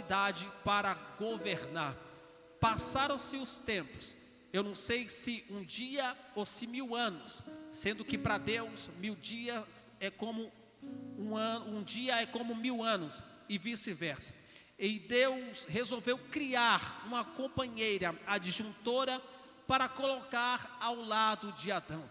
autoridade para governar. Passaram-se os tempos, eu não sei se um dia ou se 1000 anos, sendo que para Deus 1000 dias é como um ano, um dia é como 1000 anos e vice-versa. E Deus resolveu criar uma companheira adjuntora para colocar ao lado de Adão.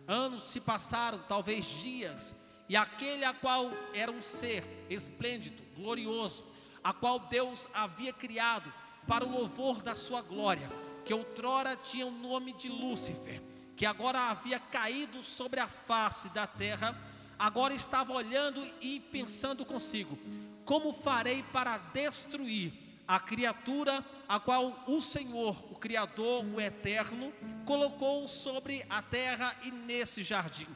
Anos se passaram, talvez dias, e aquele a qual era um ser esplêndido, glorioso, a qual Deus havia criado para o louvor da sua glória, que outrora tinha o nome de Lúcifer, que agora havia caído sobre a face da terra, agora estava olhando e pensando consigo: como farei para destruir a criatura a qual o Senhor, o Criador, o Eterno, colocou sobre a terra e nesse jardim?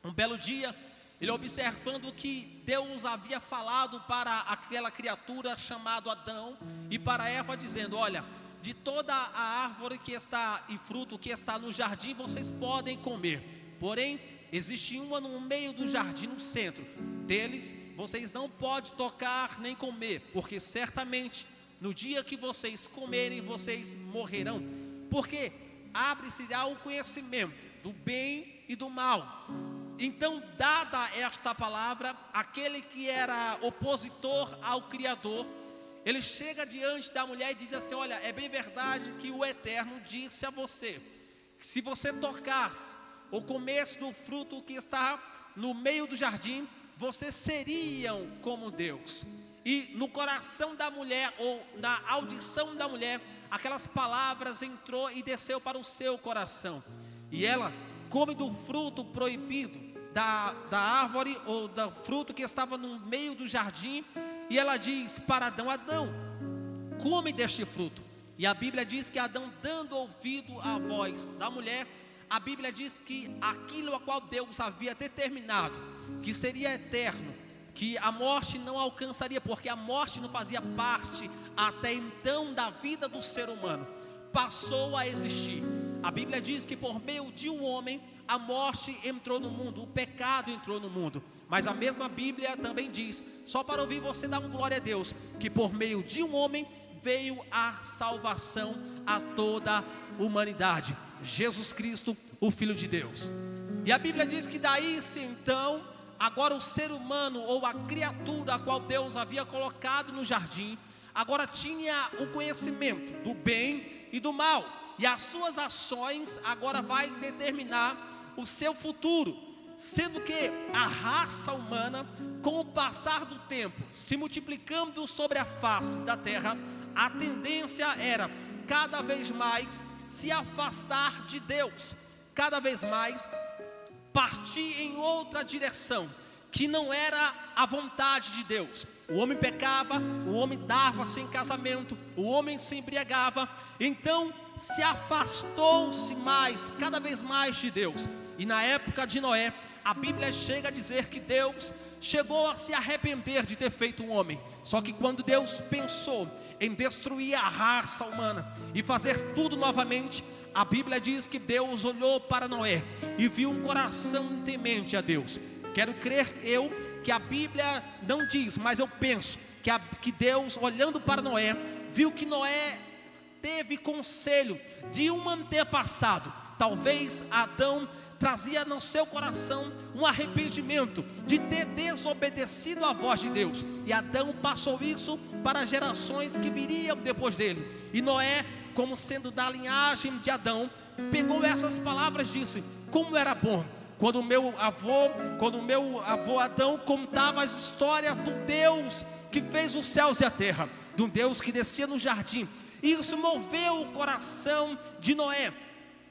Um belo dia, ele observando que Deus havia falado para aquela criatura chamada Adão e para Eva, dizendo: olha, de toda a árvore que está e fruto que está no jardim vocês podem comer, porém existe uma no meio do jardim, no centro deles, vocês não podem tocar nem comer, porque certamente no dia que vocês comerem vocês morrerão, porque abre-se-á o conhecimento do bem e do mal. Então, dada esta palavra, aquele que era opositor ao Criador, ele chega diante da mulher e diz assim: olha, é bem verdade que o Eterno disse a você, que se você tocasse ou comesse do fruto que está no meio do jardim, vocês seriam como Deus. E no coração da mulher, ou na audição da mulher, aquelas palavras entrou e desceu para o seu coração, e ela come do fruto proibido da árvore, ou do fruto que estava no meio do jardim, e ela diz para Adão: Adão, come deste fruto. E a Bíblia diz que Adão, dando ouvido à voz da mulher, a Bíblia diz que aquilo a qual Deus havia determinado, que seria eterno, que a morte não alcançaria, porque a morte não fazia parte até então da vida do ser humano, passou a existir. A Bíblia diz que por meio de um homem a morte entrou no mundo, o pecado entrou no mundo. Mas a mesma Bíblia também diz, só para ouvir você dar uma glória a Deus, que por meio de um homem veio a salvação a toda a humanidade, Jesus Cristo, o Filho de Deus. E a Bíblia diz que daí então, agora o ser humano, ou a criatura a qual Deus havia colocado no jardim, agora tinha o conhecimento do bem e do mal, e as suas ações agora vai determinar o seu futuro, sendo que a raça humana, com o passar do tempo, se multiplicando sobre a face da terra, a tendência era cada vez mais se afastar de Deus, cada vez mais partir em outra direção, que não era a vontade de Deus. O homem pecava, o homem dava-se em casamento, o homem se embriagava, então se afastou-se mais, cada vez mais de Deus. E na época de Noé, a Bíblia chega a dizer que Deus chegou a se arrepender de ter feito um homem. Só que quando Deus pensou em destruir a raça humana e fazer tudo novamente, a Bíblia diz que Deus olhou para Noé e viu um coração temente a Deus. Quero crer eu que a Bíblia não diz, mas eu penso que Deus, olhando para Noé, viu que Noé teve conselho de um antepassado. Talvez Adão trazia no seu coração um arrependimento de ter desobedecido à voz de Deus, e Adão passou isso para as gerações que viriam depois dele. E Noé, como sendo da linhagem de Adão, pegou essas palavras e disse: como era bom quando o meu avô Adão contava as histórias do Deus que fez os céus e a terra, do Deus que descia no jardim. E isso moveu o coração de Noé.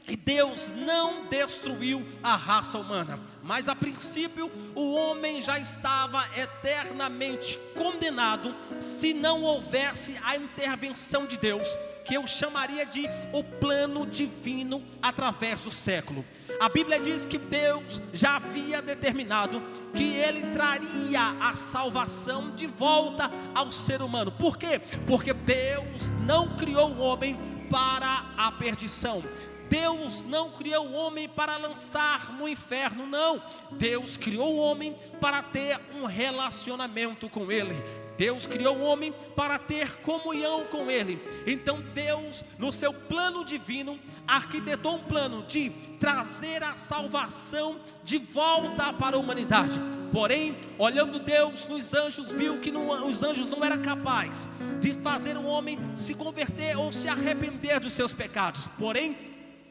E Deus não destruiu a raça humana, mas a princípio o homem já estava eternamente condenado se não houvesse a intervenção de Deus, que eu chamaria de o plano divino através do século. A Bíblia diz que Deus já havia determinado que Ele traria a salvação de volta ao ser humano. Por quê? Porque Deus não criou o homem para a perdição. Deus não criou o homem para lançar no inferno, não. Deus criou o homem para ter um relacionamento com Ele. Deus criou o homem para ter comunhão com Ele. Então Deus, no seu plano divino, arquitetou um plano de trazer a salvação de volta para a humanidade. Porém, olhando Deus nos anjos, viu que os anjos não eram capazes de fazer o homem se converter ou se arrepender dos seus pecados. Porém,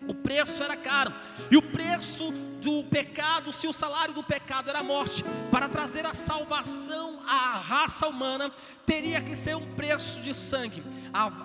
o preço era caro, e o preço do pecado, se o salário do pecado era a morte, para trazer a salvação à raça humana, teria que ser um preço de sangue.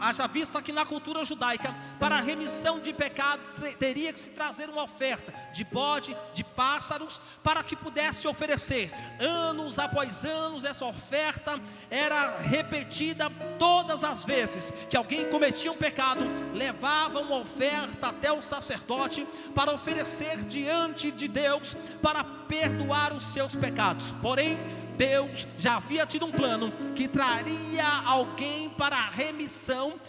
Haja visto aqui na cultura judaica, para a remissão de pecado, teria que se trazer uma oferta de bode, de pássaros, para que pudesse oferecer. Anos após anos, essa oferta era repetida todas as vezes que alguém cometia um pecado, levava uma oferta até o sacerdote para oferecer diante de Deus, para perdoar os seus pecados. Porém, Deus já havia tido um plano que traria alguém para a remissão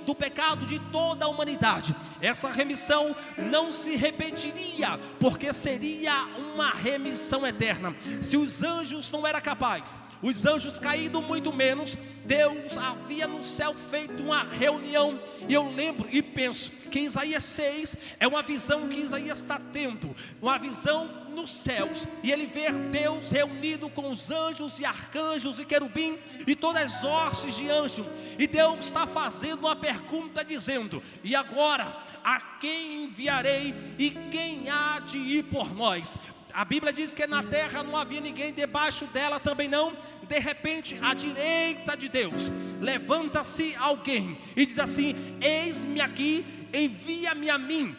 do pecado de toda a humanidade. Essa remissão não se repetiria, porque seria uma remissão eterna. Se os anjos não eram capazes, os anjos caídos muito menos, Deus havia no céu feito uma reunião. E eu lembro e penso que Isaías 6 é uma visão que Isaías está tendo, uma visão nos céus, e ele vê Deus reunido com os anjos e arcanjos e querubim e todas as hostes de anjo, e Deus está fazendo uma pergunta dizendo: e agora, a quem enviarei e quem há de ir por nós? A Bíblia diz que na terra não havia ninguém, debaixo dela também não. De repente, à direita de Deus, levanta-se alguém e diz assim: eis-me aqui, envia-me a mim.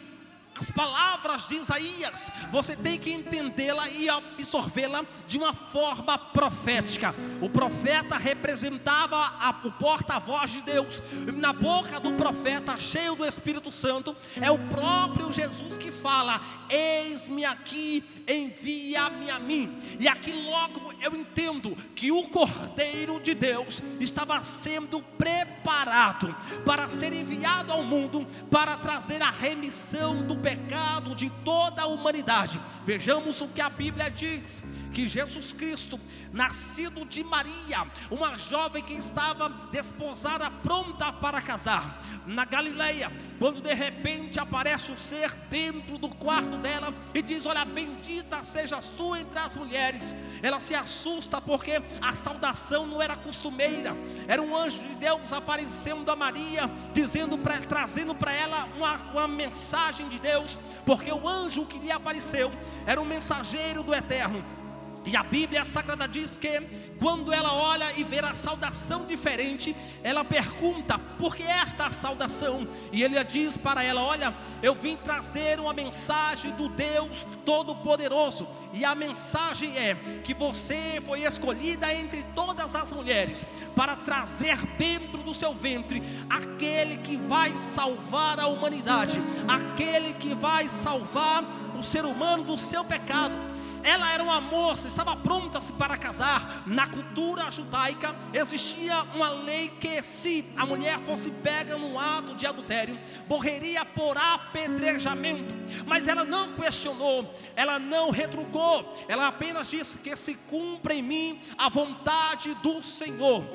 As palavras de Isaías, você tem que entendê-la e absorvê-la de uma forma profética. O profeta representava o porta-voz de Deus. Na boca do profeta, cheio do Espírito Santo, é o próprio Jesus que fala: eis-me aqui, envia-me a mim. E aqui logo eu entendo que o Cordeiro de Deus estava sendo preparado para ser enviado ao mundo, para trazer a remissão do pecado de toda a humanidade. Vejamos o que a Bíblia diz: que Jesus Cristo, nascido de Maria, uma jovem que estava desposada, pronta para casar, na Galileia, quando de repente aparece um ser dentro do quarto dela e diz: olha, bendita sejas tu entre as mulheres. Ela se assusta porque a saudação não era costumeira, era um anjo de Deus aparecendo a Maria, trazendo para ela uma mensagem de Deus, porque o anjo que lhe apareceu era um mensageiro do Eterno. E a Bíblia Sagrada diz que quando ela olha e vê a saudação diferente, ela pergunta: por que esta saudação? E ele diz para ela: olha, eu vim trazer uma mensagem do Deus Todo-Poderoso, e a mensagem é que você foi escolhida entre todas as mulheres para trazer dentro do seu ventre aquele que vai salvar a humanidade, aquele que vai salvar o ser humano do seu pecado. Ela era uma moça, estava pronta para casar. Na cultura judaica existia uma lei que, se a mulher fosse pega no ato de adultério, morreria por apedrejamento. Mas ela não questionou, ela não retrucou, ela apenas disse: que se cumpra em mim a vontade do Senhor.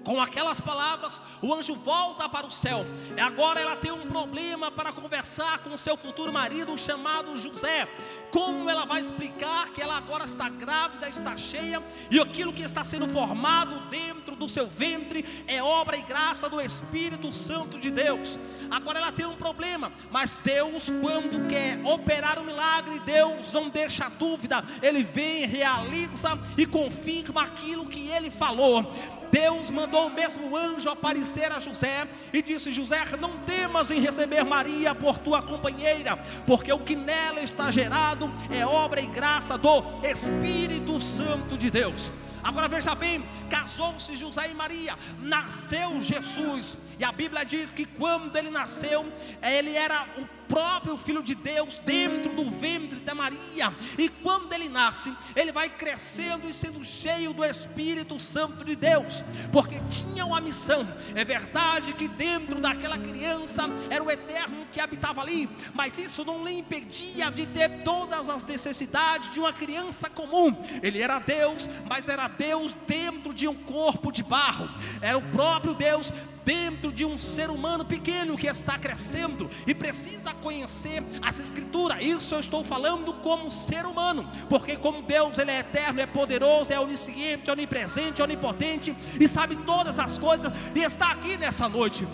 Com aquelas palavras, o anjo volta para o céu. Agora ela tem um problema para conversar com o seu futuro marido, chamado José. Como ela vai explicar que ela agora está grávida, está cheia, e aquilo que está sendo formado dentro do seu ventre é obra e graça do Espírito Santo de Deus? Agora ela tem um problema, mas Deus, quando quer operar um milagre, Deus não deixa dúvida. Ele vem, realiza e confirma aquilo que Ele falou. Deus mandou o mesmo anjo aparecer a José e disse: José, não temas em receber Maria por tua companheira, porque o que nela está gerado é obra e graça do Espírito Santo de Deus. Agora veja bem, casou-se José e Maria, nasceu Jesus, e a Bíblia diz que quando ele nasceu, ele era o próprio Filho de Deus dentro do ventre da Maria. E quando ele nasce, ele vai crescendo e sendo cheio do Espírito Santo de Deus, porque tinha uma missão. É verdade que dentro daquela criança era o Eterno que habitava ali, mas isso não lhe impedia de ter todas as necessidades de uma criança comum. Ele era Deus, mas era Deus dentro de um corpo de barro, era o próprio Deus dentro de um ser humano pequeno que está crescendo e precisa conhecer as Escrituras. Isso eu estou falando como ser humano, porque como Deus, Ele é eterno, é poderoso, é onisciente, onipresente, onipotente e sabe todas as coisas e está aqui nessa noite.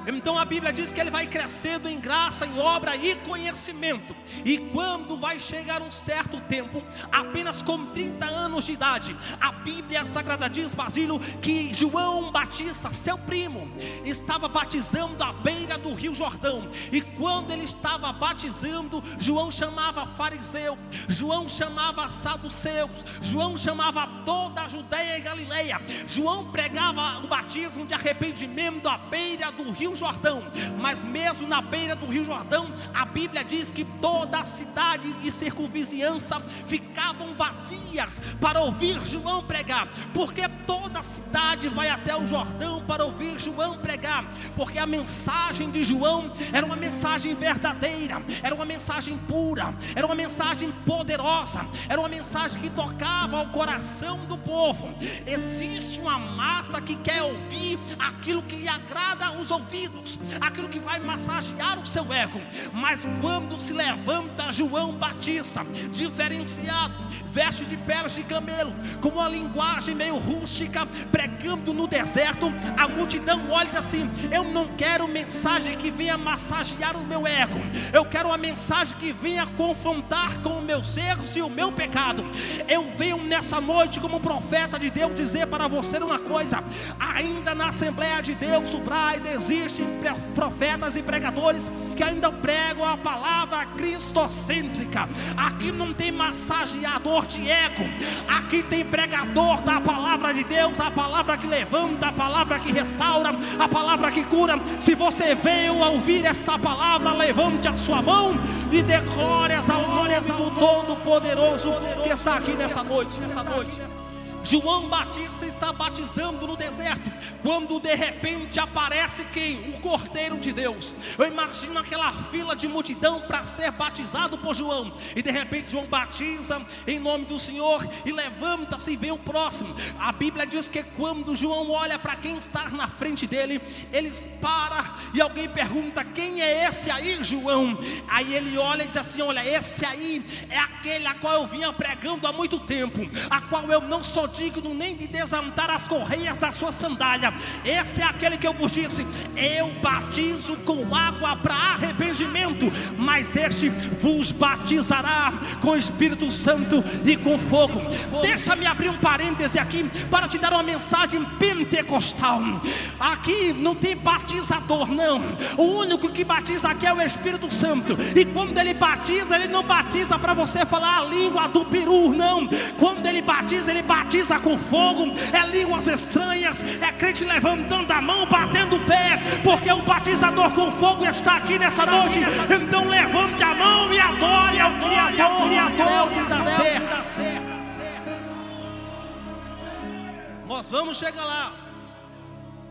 Então a Bíblia diz que ele vai crescendo em graça, em obra e conhecimento. E quando vai chegar um certo tempo, apenas com 30 anos de idade, a Bíblia Sagrada diz, Basílio, que João Batista, seu primo, estava batizando à beira do Rio Jordão. E quando ele estava batizando, João chamava fariseu, João chamava saduceus, João chamava toda a Judeia e Galileia. João pregava o batismo de arrependimento à beira do Rio Jordão, mas mesmo na beira do Rio Jordão, a Bíblia diz que toda a cidade e circunvizinhança ficavam vazias para ouvir João pregar, porque toda a cidade vai até o Jordão para ouvir João pregar, porque a mensagem de João era uma mensagem verdadeira, era uma mensagem pura, era uma mensagem poderosa, era uma mensagem que tocava ao coração do povo. Existe uma massa que quer ouvir aquilo que lhe agrada aos ouvidos, aquilo que vai massagear o seu ego. Mas quando se levanta João Batista, diferenciado, veste de peles de camelo, com uma linguagem meio rústica, pregando no deserto, a multidão olha e diz assim: eu não quero mensagem que venha massagear o meu ego, eu quero uma mensagem que venha confrontar com os meus erros e o meu pecado. Eu venho nessa noite como profeta de Deus dizer para você uma coisa: ainda na Assembleia de Deus do Brás existem profetas e pregadores que ainda pregam a palavra cristocêntrica. Aqui não tem massageador de ego, aqui tem pregador da palavra de Deus, a palavra que levanta, a palavra que restaura, a palavra que cura. Se você veio a ouvir esta palavra, levante a sua mão e dê glórias ao nome do Todo-Poderoso que está aqui nessa noite. João Batista está batizando no deserto, quando de repente aparece quem? O Cordeiro de Deus. Eu imagino aquela fila de multidão para ser batizado por João, e de repente João batiza em nome do Senhor e levanta-se e vê o próximo. A Bíblia diz que quando João olha para quem está na frente dele, eles param e alguém pergunta: quem é esse aí, João? Aí ele olha e diz assim: olha, esse aí é aquele a qual eu vinha pregando há muito tempo, a qual eu não sou digno nem de desatar as correias da sua sandália. Esse é aquele que eu vos disse: eu batizo com água para arrependimento, mas este vos batizará com Espírito Santo e com fogo. Deixa-me abrir um parêntese aqui para te dar uma mensagem pentecostal. Aqui não tem batizador, não. O único que batiza aqui é o Espírito Santo, e quando ele batiza, ele não batiza para você falar a língua do peru, não. Quando ele batiza com fogo, é línguas estranhas, é crente levantando a mão, batendo o pé, porque o batizador com fogo está aqui nessa noite. Então levante a mão e adore ao Criador dos céus e da terra. Nós vamos chegar lá.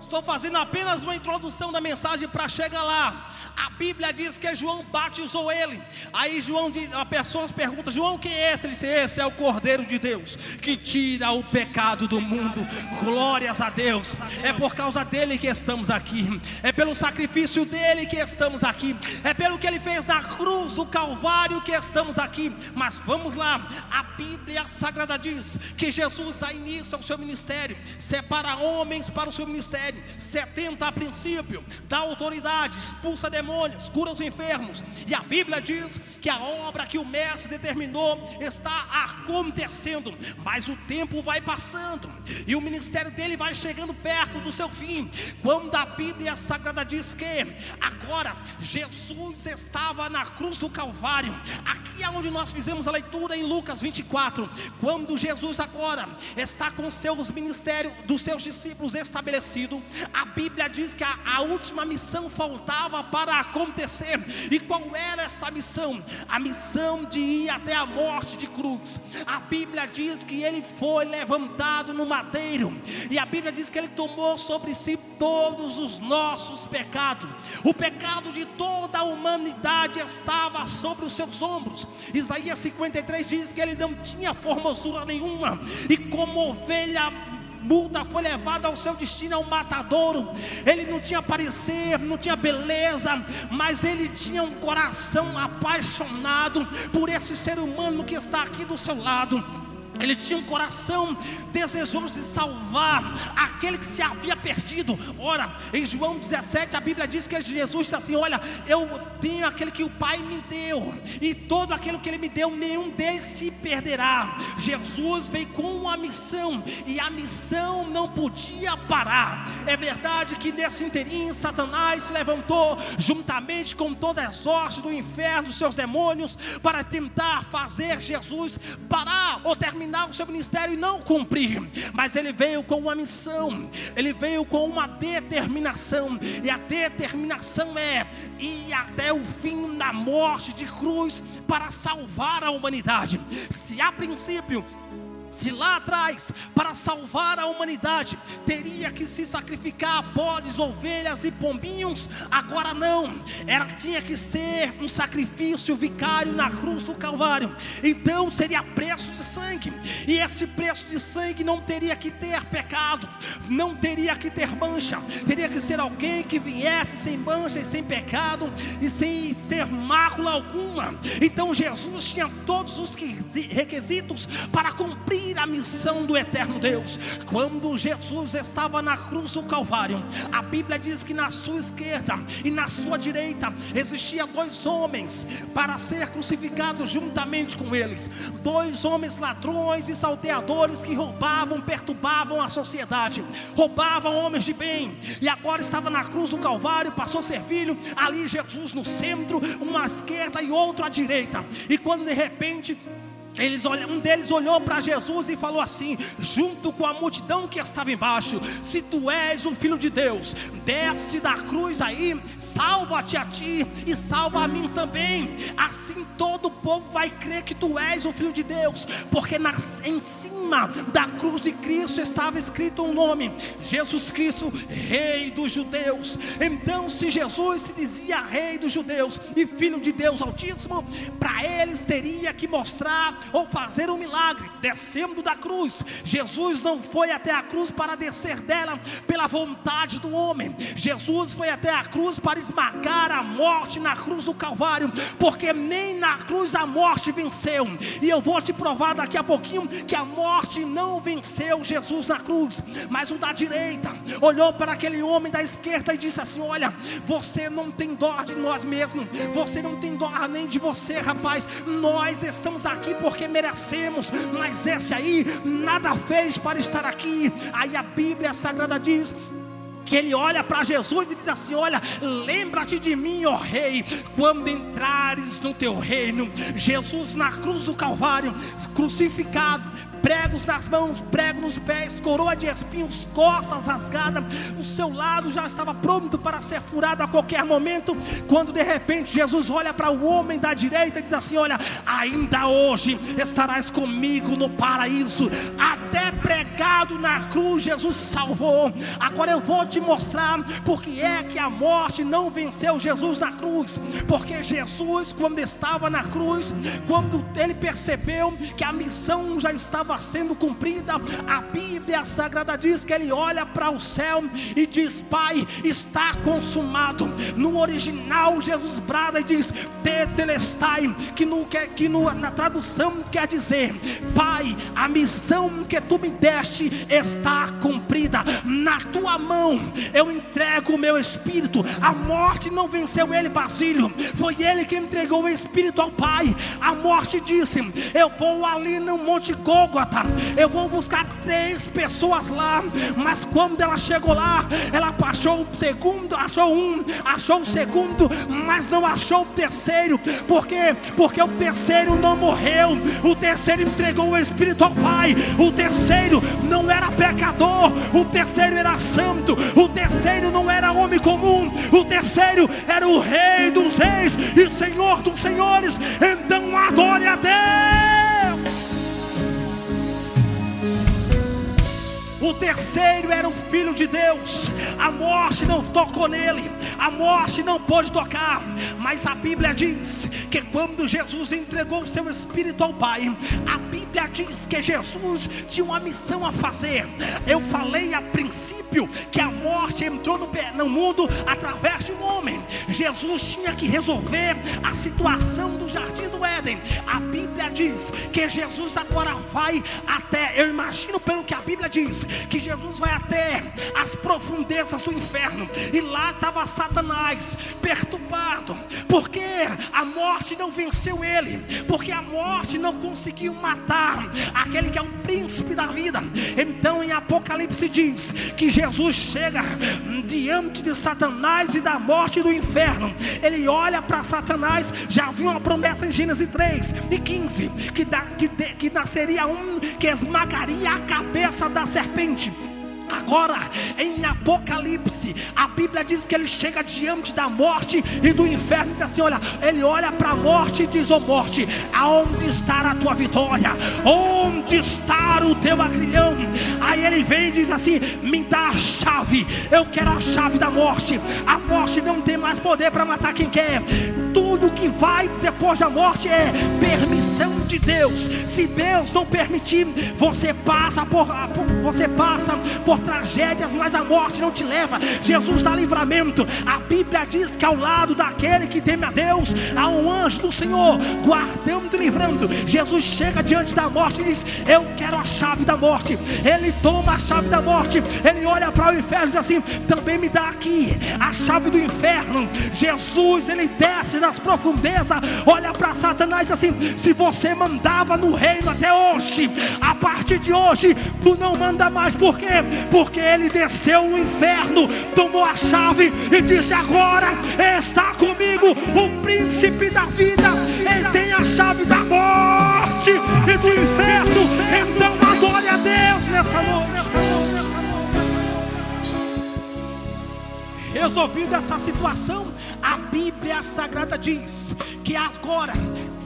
Estou fazendo apenas uma introdução da mensagem para chegar lá. A Bíblia diz que João batizou ele. Aí João, a pessoa pergunta: João, quem é esse? Ele disse: esse é o Cordeiro de Deus, que tira o pecado do mundo. Glórias a Deus. É por causa dele que estamos aqui, é pelo sacrifício dele que estamos aqui, é pelo que ele fez na cruz do Calvário que estamos aqui. Mas vamos lá, a Bíblia Sagrada diz que Jesus dá início ao seu ministério, separa homens para o seu ministério, 70 a princípio, dá autoridade, expulsa demônios, cura os enfermos. E a Bíblia diz que a obra que o mestre determinou está acontecendo. Mas o tempo vai passando e o ministério dele vai chegando perto do seu fim, quando a Bíblia Sagrada diz que agora Jesus estava na cruz do Calvário. Aqui é onde nós fizemos a leitura em Lucas 24, quando Jesus agora está com seus ministérios, dos seus discípulos estabelecido. A Bíblia diz que a última missão faltava para acontecer. E qual era esta missão? A missão de ir até a morte de cruz. A Bíblia diz que ele foi levantado no madeiro, e a Bíblia diz que ele tomou sobre si todos os nossos pecados. O pecado de toda a humanidade estava sobre os seus ombros. Isaías 53 diz que ele não tinha formosura nenhuma, e como ovelha multa, foi levado ao seu destino, ao matadouro. Ele não tinha parecer, não tinha beleza, mas ele tinha um coração apaixonado por esse ser humano que está aqui do seu lado. Ele tinha um coração desejoso de salvar aquele que se havia perdido. Ora, em João 17 a Bíblia diz que Jesus disse assim: olha, eu tenho aquele que o Pai me deu, e todo aquele que Ele me deu, nenhum deles se perderá. Jesus veio com uma missão, e a missão não podia parar. É verdade que nesse inteirinho Satanás se levantou juntamente com toda a sorte do inferno, dos seus demônios, para tentar fazer Jesus parar ou terminar o seu ministério e não cumprir. Mas ele veio com uma missão, ele veio com uma determinação, e a determinação é ir até o fim da morte de cruz para salvar a humanidade. Se a princípio, se lá atrás, para salvar a humanidade, teria que se sacrificar bodes, ovelhas e pombinhos, agora não, tinha que ser um sacrifício vicário na cruz do Calvário. Então seria preço de sangue, e esse preço de sangue não teria que ter pecado, não teria que ter mancha, teria que ser alguém que viesse sem mancha e sem pecado e sem ter mácula alguma. Então Jesus tinha todos os requisitos para cumprir a missão do eterno Deus. Quando Jesus estava na cruz do Calvário, a Bíblia diz que na sua esquerda e na sua direita existiam dois homens para ser crucificados juntamente com eles. Dois homens ladrões e salteadores que roubavam, perturbavam a sociedade, roubavam homens de bem, e agora estava na cruz do Calvário, passou a ser filho. Ali Jesus no centro, uma à esquerda e outro à direita. E quando de repente um deles olhou para Jesus e falou assim, junto com a multidão que estava embaixo: se tu és o Filho de Deus, desce da cruz aí, salva-te a ti e salva a mim também. Assim todo o povo vai crer que tu és o Filho de Deus, porque em cima da cruz de Cristo estava escrito um nome: Jesus Cristo, Rei dos Judeus. Então, se Jesus se dizia Rei dos Judeus e Filho de Deus Altíssimo, para eles teria que mostrar ou fazer um milagre, descendo da cruz. Jesus não foi até a cruz para descer dela pela vontade do homem. Jesus foi até a cruz para esmagar a morte na cruz do Calvário, porque nem na cruz a morte venceu. E eu vou te provar daqui a pouquinho que a morte não venceu Jesus na cruz. Mas o da direita olhou para aquele homem da esquerda e disse assim: olha, você não tem dó de nós mesmos, você não tem dó nem de você, rapaz. Nós estamos aqui porque merecemos, mas esse aí nada fez para estar aqui. Aí a Bíblia Sagrada diz que ele olha para Jesus e diz assim: olha, lembra-te de mim, ó Rei, quando entrares no teu reino. Jesus na cruz do Calvário, crucificado, pregos nas mãos, prego nos pés, coroa de espinhos, costas rasgadas, o seu lado já estava pronto para ser furado a qualquer momento, quando de repente Jesus olha para o homem da direita e diz assim: olha, ainda hoje estarás comigo no paraíso. Até pregado na cruz Jesus salvou. Agora eu vou te mostrar porque é que a morte não venceu Jesus na cruz. Porque Jesus, quando estava na cruz, quando ele percebeu que a missão já estava sendo cumprida, a Bíblia Sagrada diz que ele olha para o céu e diz: Pai, está consumado. No original Jesus brada e diz tetelestai, que na tradução quer dizer: Pai, a missão que tu me deste está cumprida. Na tua mão eu entrego o meu espírito. A morte não venceu ele, Basílio, foi ele que entregou o espírito ao Pai. A morte disse: eu vou ali no Monte Gólgota, eu vou buscar 3 pessoas lá. Mas quando ela chegou lá, ela achou o segundo, achou um, achou o segundo, mas não achou o terceiro. Por quê? Porque o terceiro não morreu. O terceiro entregou o espírito ao Pai. O terceiro não era pecador, o terceiro era santo, o terceiro não era homem comum, o terceiro era o Rei dos Reis e Senhor dos Senhores. Então adore a Deus. O terceiro era o Filho de Deus. A morte não tocou nele, a morte não pôde tocar. Mas a Bíblia diz que quando Jesus entregou o seu espírito ao Pai, a Bíblia Bíblia diz que Jesus tinha uma missão a fazer. Eu falei a princípio que a morte entrou no mundo através de um homem. Jesus tinha que resolver a situação do jardim do Éden. A Bíblia diz que Jesus agora vai até, eu imagino pelo que a Bíblia diz, que Jesus vai até as profundezas do inferno, e lá estava Satanás perturbado, porque a morte não venceu ele, porque a morte não conseguiu matar aquele que é o príncipe da vida. Então em Apocalipse diz que Jesus chega diante de Satanás e da morte e do inferno. Ele olha para Satanás, já viu uma promessa em Gênesis 3:15, que nasceria um que esmagaria a cabeça da serpente. Agora em Apocalipse, a Bíblia diz que ele chega diante da morte e do inferno e diz assim, olha, ele olha para a morte e diz: ó morte, aonde está a tua vitória? Onde está o teu agrilhão? Aí ele vem e diz assim: me dá a chave, eu quero a chave da morte. A morte não tem mais poder para matar quem quer. Tudo que vai depois da morte é permissão de Deus. Se Deus não permitir, você passa por tragédias, mas a morte não te leva. Jesus dá livramento. A Bíblia diz que ao lado daquele que teme a Deus há um anjo do Senhor guardando e livrando. Jesus chega diante da morte e diz: eu quero a chave da morte. Ele toma a chave da morte, ele olha para o inferno e diz assim: também me dá aqui a chave do inferno. Jesus, ele desce nas profundezas, olha para Satanás e diz assim: se você mandava no reino até hoje, a partir de hoje tu não manda mais. Por quê? Porque ele desceu no inferno, tomou a chave e disse: agora está comigo o príncipe da vida. Ele tem a chave da morte e do inferno. Então adore a Deus nessa noite. Resolvida essa situação, a Bíblia Sagrada diz que agora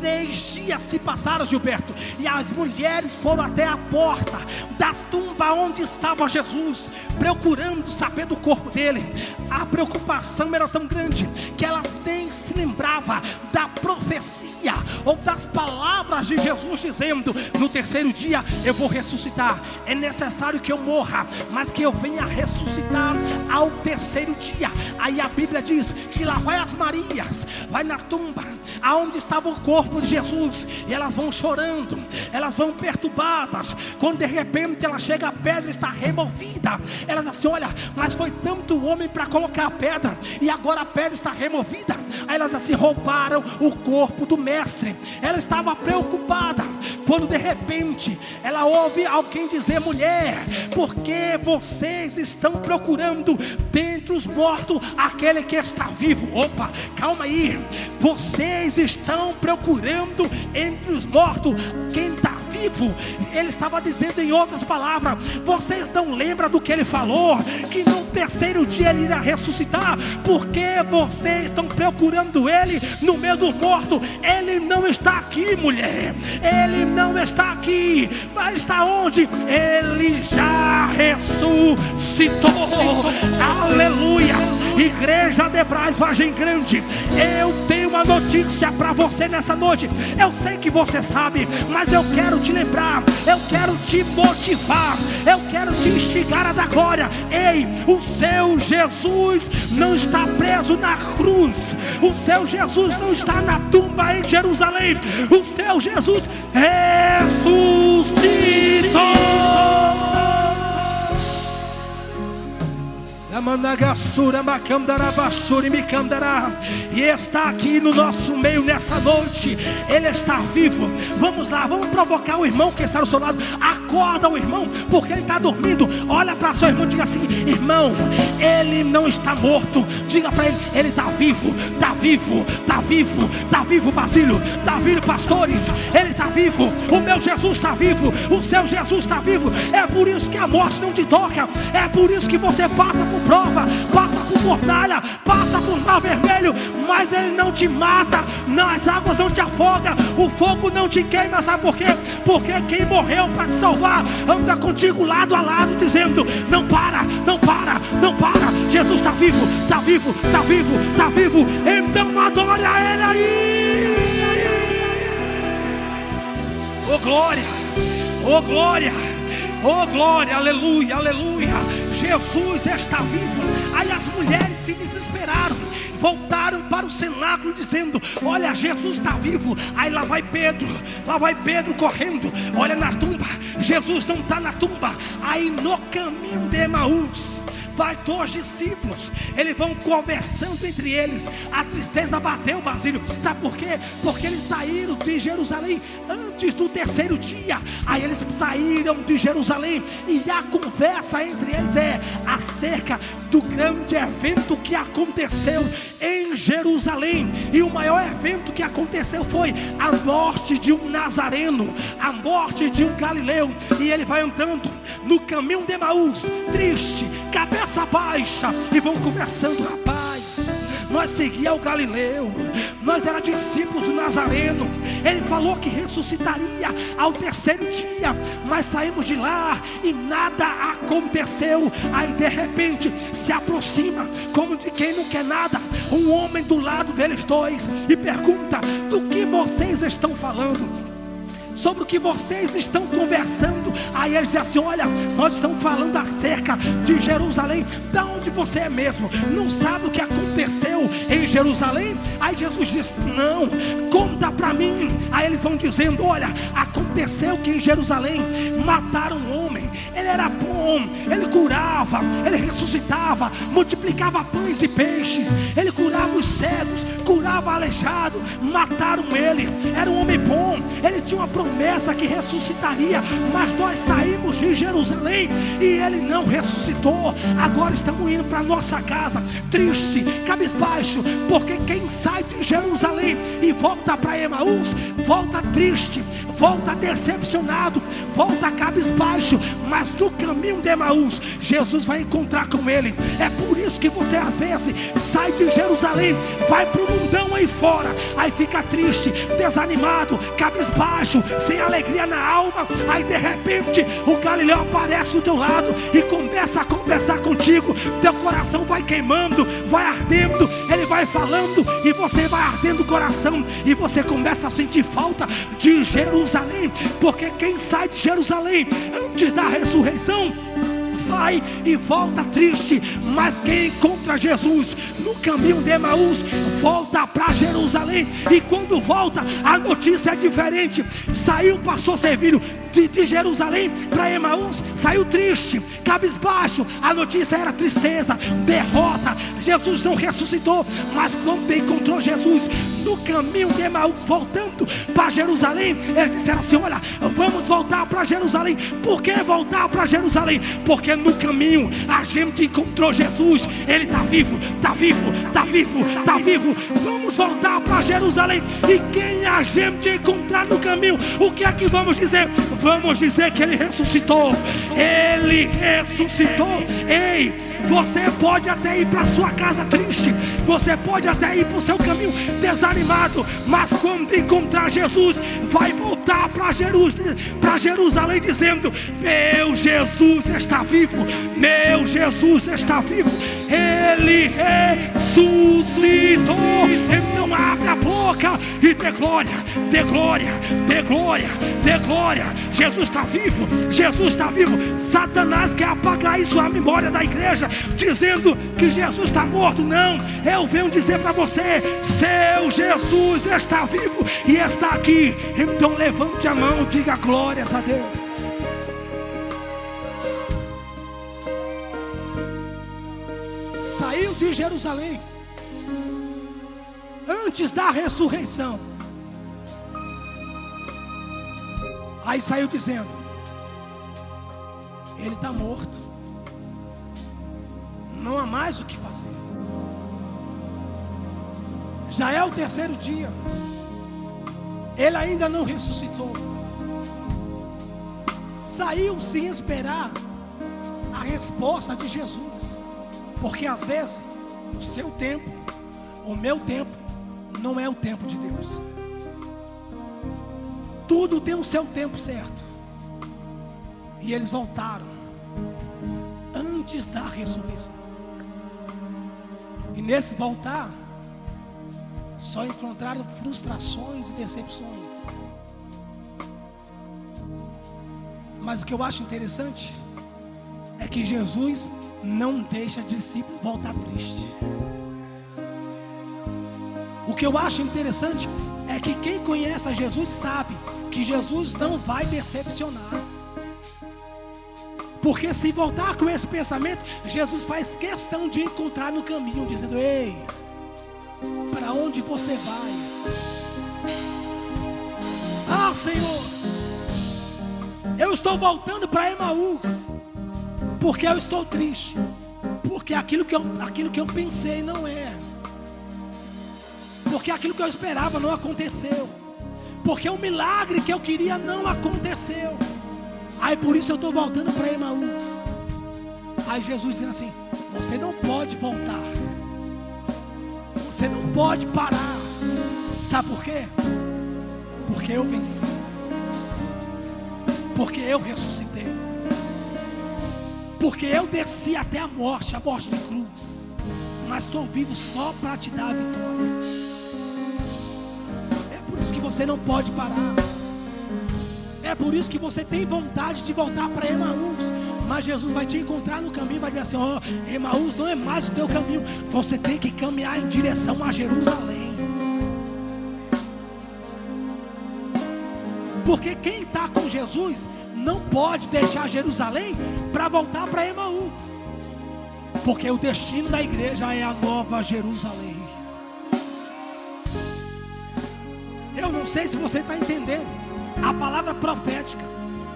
3 dias se passaram, Gilberto, e as mulheres foram até a porta da tumba onde estava Jesus, procurando saber do corpo dele. A preocupação era tão grande que elas nem se lembravam da profecia ou das palavras de Jesus dizendo: no terceiro dia eu vou ressuscitar. É necessário que eu morra, mas que eu venha ressuscitar ao terceiro dia. Aí a Bíblia diz que lá vai as Marias, vai na tumba aonde estava o corpo de Jesus, e elas vão chorando, elas vão perturbadas. Quando de repente ela chega, a pedra está removida. Elas assim: olha, mas foi tanto homem para colocar a pedra e agora a pedra está removida. Aí elas assim: roubaram o corpo do mestre. Ela estava preocupada, quando de repente ela ouve alguém dizer: mulher, por que vocês estão procurando dentre os mortos aquele que está vivo? Opa, calma aí. Vocês estão procurando entre os mortos quem está vivo. Ele estava dizendo, em outras palavras: vocês não lembram do que ele falou, que no terceiro dia ele irá ressuscitar? Porque vocês estão procurando ele no meio do morto. Ele não está aqui, mulher. Ele não está aqui. Mas está onde? Ele já ressuscitou. Aleluia. Igreja de Braz Vargem Grande, eu tenho uma notícia para você nessa noite. Eu sei que você sabe, mas eu quero te lembrar, eu quero te motivar, eu quero te instigar a dar glória. Ei, o seu Jesus não está preso na cruz. O seu Jesus não está na tumba em Jerusalém. O seu Jesus ressuscitou. E está aqui no nosso meio nessa noite. Ele está vivo. Vamos lá, vamos provocar o irmão que está ao seu lado. Acorda o irmão, porque ele está dormindo. Olha para seu irmão e diga assim: irmão, ele não está morto. Diga para ele: ele está vivo, está vivo, está vivo, está vivo, Basílio, está vivo, pastores. Ele está vivo. O meu Jesus está vivo. O seu Jesus está vivo. É por isso que a morte não te toca. É por isso que você passa por prova, passa por fornalha, passa por mar vermelho, mas ele não te mata, as águas não te afogam, o fogo não te queima. Sabe por quê? Porque quem morreu para te salvar anda contigo lado a lado, dizendo: não para, não para, não para. Jesus está vivo, está vivo, está vivo, está vivo. Então adore a ele aí. Oh glória. Oh glória, oh glória, aleluia, aleluia. Jesus está vivo. Aí as mulheres se desesperaram, voltaram para o cenáculo dizendo: olha, Jesus está vivo. Aí lá vai Pedro correndo, olha na tumba, Jesus não está na tumba. Aí no caminho de Emaús, vai 2 discípulos, eles vão conversando entre eles. A tristeza bateu, Basílio, sabe por quê? Porque eles saíram de Jerusalém antes do 3º dia. Aí eles saíram de Jerusalém, e a conversa entre eles é acerca do grande evento que aconteceu em Jerusalém. E o maior evento que aconteceu foi a morte de um nazareno, a morte de um galileu. E ele vai andando no caminho de Emaús, triste, cabeça baixa, e vão conversando: rapaz, nós seguíamos o galileu, nós era discípulos do nazareno, ele falou que ressuscitaria ao 3º dia, mas saímos de lá e nada aconteceu. Aí de repente se aproxima, como de quem não quer nada, um homem do lado deles dois e pergunta: do que vocês estão falando? Sobre o que vocês estão conversando? Aí eles dizem assim: olha, nós estamos falando acerca de Jerusalém. Da onde você é mesmo? Não sabe o que aconteceu em Jerusalém? Aí Jesus diz: não, conta para mim. Aí eles vão dizendo: olha, aconteceu que em Jerusalém mataram um homem. Ele era bom, ele curava, ele ressuscitava, multiplicava pães e peixes, ele curava os cegos, curava aleijado. Mataram ele, era um homem bom, ele tinha uma promessa que ressuscitaria, mas nós saímos de Jerusalém e ele não ressuscitou. Agora estamos indo para nossa casa triste, cabisbaixo, porque quem sai de Jerusalém e volta para Emaús, volta triste, volta decepcionado, volta cabisbaixo. Mas no caminho de Emaús, Jesus vai encontrar com ele. É por isso que você às vezes sai de Jerusalém, vai para o mundão aí fora, aí fica triste, desanimado, cabisbaixo, sem alegria na alma. Aí de repente o Galileu aparece do teu lado e começa a conversar contigo. Teu coração vai queimando, vai ardendo, ele vai falando e você vai ardendo o coração, e você começa a sentir falta de Jerusalém. Porque quem sai de Jerusalém antes da ressurreição vai e volta triste, mas quem encontra Jesus no caminho de Emaús volta para Jerusalém. E quando volta, a notícia é diferente. Saiu o pastor Servilho de Jerusalém para Emaús, saiu triste, cabisbaixo. A notícia era tristeza, derrota. Jesus não ressuscitou. Mas quando encontrou Jesus no caminho de Emaús, voltando para Jerusalém, eles disseram assim: olha, vamos voltar para Jerusalém. Por que voltar para Jerusalém? Porque no caminho a gente encontrou Jesus. Ele está vivo, está vivo, está vivo, está vivo. Vamos voltar para Jerusalém. E quem a gente encontrar no caminho, o que é que vamos dizer? Vamos dizer que ele ressuscitou. Ele ressuscitou. Ei, você pode até ir para sua casa triste, você pode até ir para o seu caminho desanimado, mas quando encontrar Jesus, vai voltar para Jerusalém dizendo: meu Jesus está vivo, meu Jesus está vivo, ele ressuscitou. Então abre a boca e dê glória, dê glória, dê glória, dê glória. Jesus está vivo, Jesus está vivo. Satanás quer apagar isso à memória da igreja, dizendo que Jesus está morto. Não, eu venho dizer para você: seu Jesus está vivo e está aqui. Então levante a mão, diga glórias a Deus. Saiu de Jerusalém antes da ressurreição. Aí saiu dizendo: ele está morto, não há mais o que fazer. Já é o 3º dia, ele ainda não ressuscitou. Saiu sem esperar a resposta de Jesus, porque às vezes o seu tempo, o meu tempo, não é o tempo de Deus. Tudo tem o seu tempo certo. E eles voltaram antes da ressurreição. E nesse voltar, só encontraram frustrações e decepções. Mas o que eu acho interessante é que Jesus não deixa discípulo voltar triste. O que eu acho interessante é que quem conhece a Jesus sabe que Jesus não vai decepcionar. Porque se voltar com esse pensamento, Jesus faz questão de encontrar no caminho, dizendo: ei, para onde você vai? Ah, Senhor, eu estou voltando para Emaús, porque eu estou triste, porque aquilo que eu pensei não é, porque aquilo que eu esperava não aconteceu, porque o milagre que eu queria não aconteceu. Aí por isso eu estou voltando para Emaús. Aí Jesus diz assim: você não pode voltar, você não pode parar. Sabe por quê? Porque eu venci, porque eu ressuscitei, porque eu desci até a morte de cruz, mas estou vivo só para te dar a vitória. É por isso que você não pode parar. É por isso que você tem vontade de voltar para Emaús, mas Jesus vai te encontrar no caminho e vai dizer assim: ó, Emaús não é mais o teu caminho, você tem que caminhar em direção a Jerusalém. Porque quem está com Jesus não pode deixar Jerusalém para voltar para Emaús, porque o destino da igreja é a nova Jerusalém. Eu não sei se você está entendendo a palavra profética.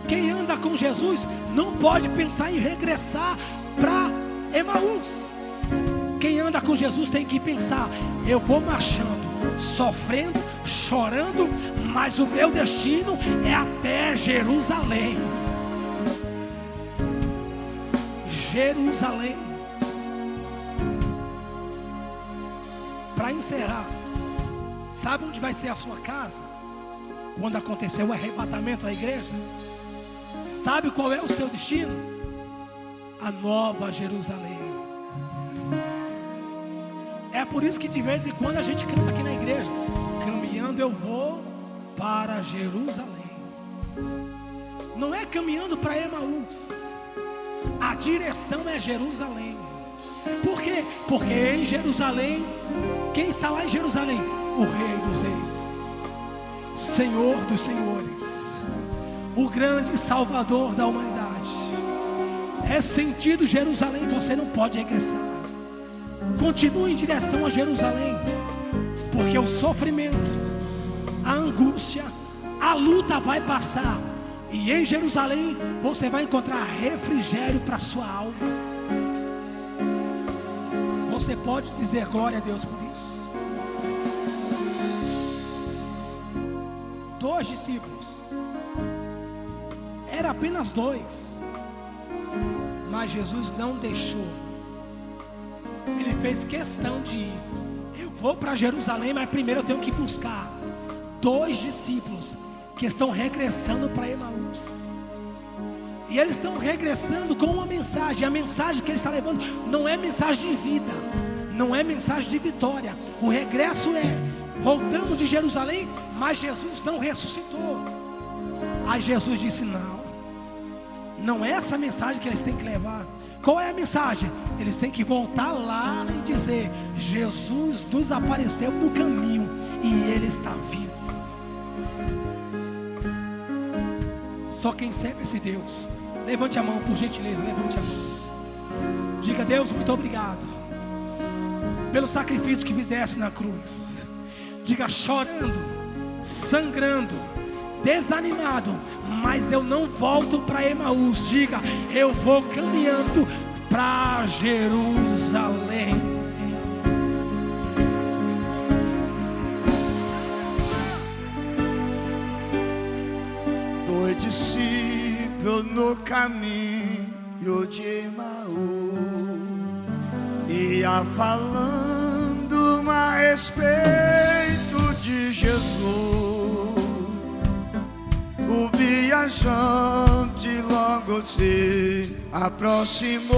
Quem anda com Jesus não pode pensar em regressar para Emaús. Quem anda com Jesus tem que pensar: eu vou marchando, sofrendo, chorando, mas o meu destino é até Jerusalém. Jerusalém. Para encerrar, sabe onde vai ser a sua casa quando acontecer o arrebatamento da igreja? Sabe qual é o seu destino? A nova Jerusalém. É por isso que de vez em quando a gente canta aqui na igreja: caminhando eu vou para Jerusalém. Não é caminhando para Emaús, a direção é Jerusalém. Por quê? Porque em Jerusalém, quem está lá em Jerusalém? O Rei dos Reis, Senhor dos Senhores, o grande Salvador da humanidade. É sentido Jerusalém, você não pode regressar. Continue em direção a Jerusalém, porque o sofrimento, a angústia, a luta vai passar, e em Jerusalém você vai encontrar refrigério para a sua alma. Você pode dizer glória a Deus por isso. 2 discípulos, era apenas 2, mas Jesus não deixou. Ele fez questão de ir. Eu vou para Jerusalém, mas primeiro eu tenho que buscar 2 discípulos que estão regressando para Emaús. E eles estão regressando com uma mensagem. A mensagem que ele está levando não é mensagem de vida, não é mensagem de vitória. O regresso é: voltamos de Jerusalém, mas Jesus não ressuscitou. Aí Jesus disse: não é essa mensagem que eles têm que levar. Qual é a mensagem? Eles têm que voltar lá e dizer: Jesus nos apareceu no caminho e Ele está vivo. Só quem serve esse Deus. Levante a mão, por gentileza, levante a mão. Diga: Deus, muito obrigado pelo sacrifício que fizeste na cruz. Diga: chorando, sangrando, desanimado, mas eu não volto para Emaús. Diga: eu vou caminhando para Jerusalém. Dois discípulos no caminho de Emaús, ia falando a respeito de Jesus. O viajante logo se aproximou,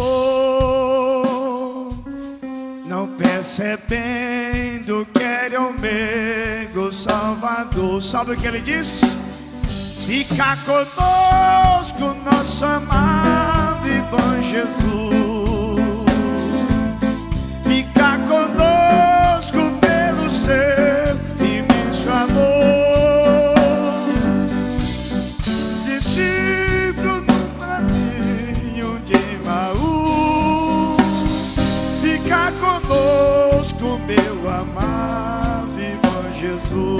não percebendo que era o meu Salvador. Sabe o que ele disse? Fica conosco, nosso amado e bom Jesus. Fica conosco pelo seu imenso amor. Discípulo do caminho de Emaús, fica conosco, meu amado e bom Jesus.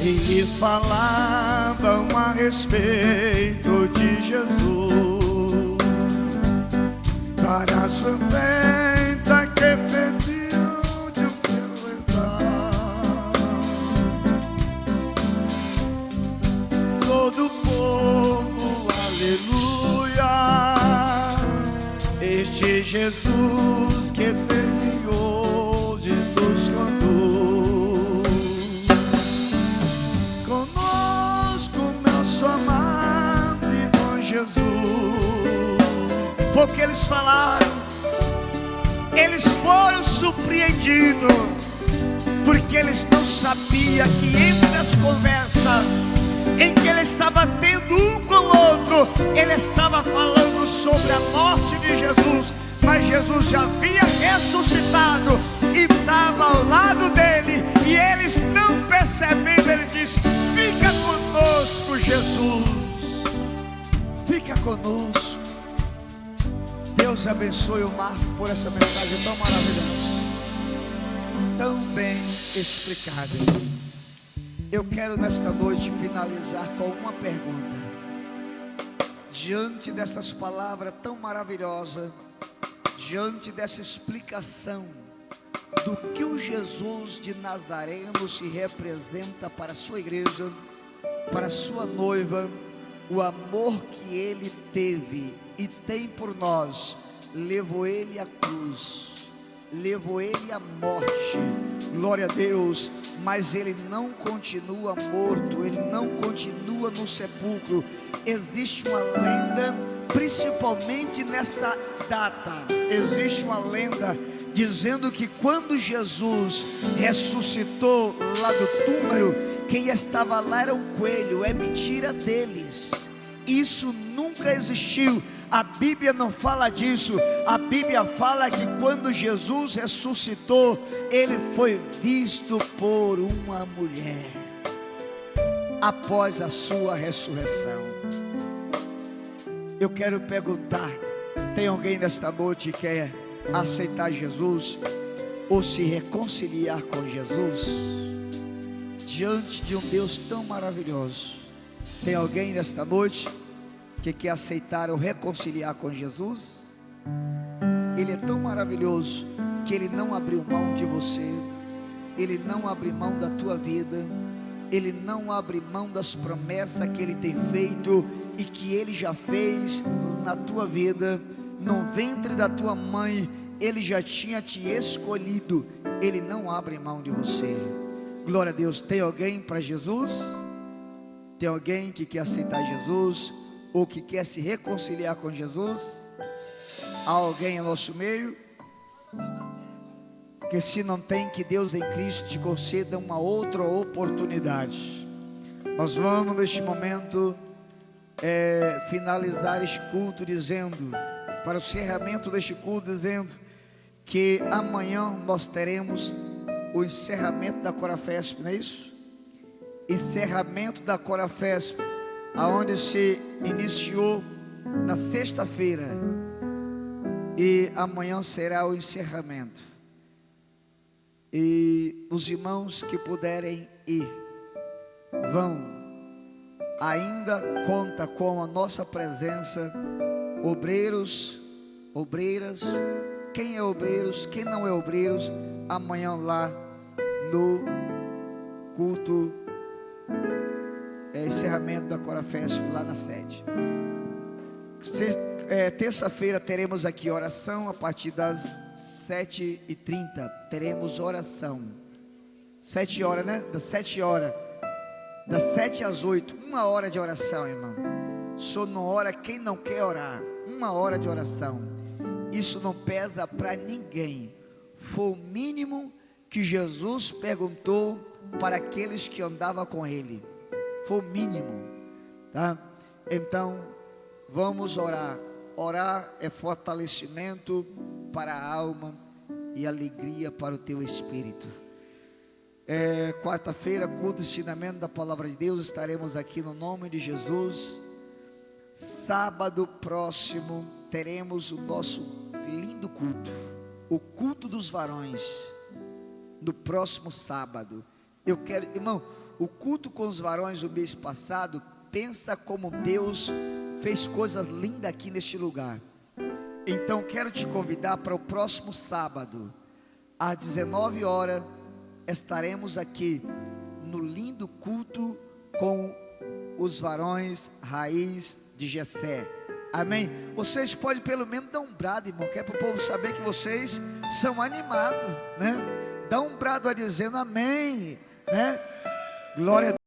Eles falavam a respeito de Jesus, para as 90 que pediam de um teu entrar. Todo o povo, aleluia, este Jesus que tem hoje nos conduz. Foi o que eles falaram. Eles foram surpreendidos, porque eles não sabiam que entre as conversas em que ele estava tendo um com o outro, ele estava falando sobre a morte de Jesus. Mas Jesus já havia ressuscitado e estava ao lado dele, e eles não percebendo, ele disse: fica conosco, Jesus, fica conosco. Deus abençoe o Marco por essa mensagem tão maravilhosa, tão bem explicada. Eu quero nesta noite finalizar com uma pergunta. Diante dessas palavras tão maravilhosas, diante dessa explicação do que o Jesus de Nazareno se representa para a sua igreja, para a sua noiva, o amor que ele teve e tem por nós, levou ele à cruz, levou ele à morte, glória a Deus. Mas ele não continua morto, ele não continua no sepulcro. Existe uma lenda, principalmente nesta data, existe uma lenda dizendo que quando Jesus ressuscitou lá do túmulo, quem estava lá era o coelho. É mentira deles, isso nunca existiu. A Bíblia não fala disso. A Bíblia fala que quando Jesus ressuscitou, ele foi visto por uma mulher após a sua ressurreição. Eu quero perguntar: tem alguém nesta noite que quer aceitar Jesus ou se reconciliar com Jesus diante de um Deus tão maravilhoso? Tem alguém nesta noite que quer aceitar ou reconciliar com Jesus? Ele é tão maravilhoso que ele não abriu mão de você, ele não abre mão da tua vida, ele não abre mão das promessas que ele tem feito e que ele já fez na tua vida. No ventre da tua mãe ele já tinha te escolhido, ele não abre mão de você. Glória a Deus. Tem alguém para Jesus? Tem alguém que quer aceitar Jesus ou que quer se reconciliar com Jesus? Há alguém em nosso meio? Que se não tem, que Deus em Cristo te conceda uma outra oportunidade. Nós vamos neste momento finalizar este culto dizendo, para o encerramento deste culto, dizendo que amanhã nós teremos o encerramento da Corafesp, não é isso? Encerramento da Corafesp, aonde se iniciou na sexta-feira, e amanhã será o encerramento. E os irmãos que puderem ir, vão. Ainda conta com a nossa presença, obreiros, obreiras, quem é obreiros, quem não é obreiros, amanhã lá no culto, encerramento da Corafesp lá na sede. Terça-feira teremos aqui oração a partir das 7h30. Teremos oração 7 horas, né? Das 7 horas, das 7 às 8, 1 hora de oração, irmão. Só não ora quem não quer orar. 1 hora de oração. Isso não pesa para ninguém. Foi o mínimo que Jesus perguntou para aqueles que andavam com ele. foi o mínimo, tá? Então, vamos orar. Orar é fortalecimento para a alma e alegria para o teu espírito. Quarta-feira, culto e ensinamento da palavra de Deus, estaremos aqui no nome de Jesus. Sábado próximo teremos o nosso lindo culto, o culto dos varões, no próximo sábado. Eu quero, irmão, o culto com os varões do mês passado, pensa como Deus fez coisas lindas aqui neste lugar. Então quero te convidar para o próximo sábado, às 19 horas, estaremos aqui no lindo culto com os varões raiz de Jessé. Amém? Vocês podem pelo menos dar um brado, irmão, que é para o povo saber que vocês são animados, né? Dá um brado a dizendo amém, né? Glória a Deus.